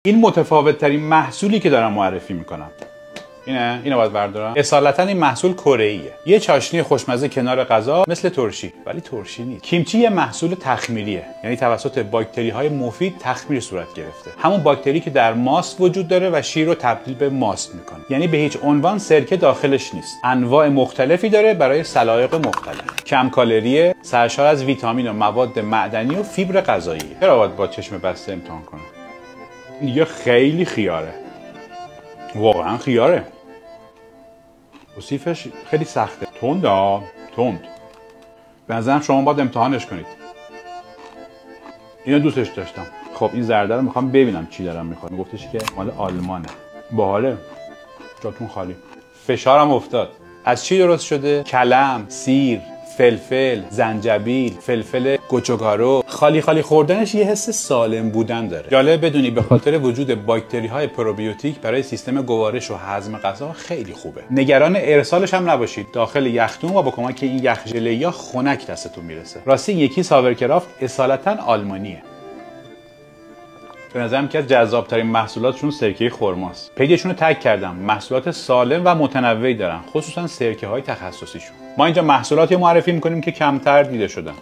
این متفاوت ترین محصولی که دارم معرفی میکنم. اینو باید بردارم. اصالتا این محصول کره‌ایه. یه چاشنی خوشمزه کنار غذا مثل ترشی، ولی ترشی نیست. کیمچی یه محصول تخمیریه، یعنی توسط باکتری‌های مفید تخمیر صورت گرفته. همون باکتری که در ماست وجود داره و شیر رو تبدیل به ماست میکنه. یعنی به هیچ عنوان سرکه داخلش نیست. انواع مختلفی داره برای سلایق مختلف. کم کالریه، سرشار از ویتامین و مواد معدنی و فیبر غذایی. چرا باید با چشم بسته امتحان کنه؟ دیگه خیلی خیاره. واقعا خیاره. توصیفش خیلی سخته. تند. به نظرم شما باید امتحانش کنید. اینو دوستش داشتم. خب این زرده رو میخوام ببینم چی دارم میخوام. گفتش که مال آلمانه. باحاله. جاتون خالی. فشارم افتاد. از چی درست شده؟ کلم، سیر، فلفل، زنجبیل، فلفل گوچوگارو. خالی خوردنش یه حس سالم بودن داره. جالب بدونی به خاطر وجود باکتری های پروبیوتیک برای سیستم گوارش و هضم غذا خیلی خوبه. نگران ارسالش هم نباشید. داخل یخدون و با کمک این یخ ژله‌ای خنک دستتون میرسه. راستی یکی ساورکرافت اصالتا آلمانیه. به نظرم که از جذاب‌ترین محصولاتشون سرکه خرماست. پیجشون رو تگ کردم. محصولات سالم و متنوعی دارن، خصوصا سرکه‌های تخصصیشون. ما اینجا محصولاتی معرفی می‌کنیم که کمتر دیده شدن.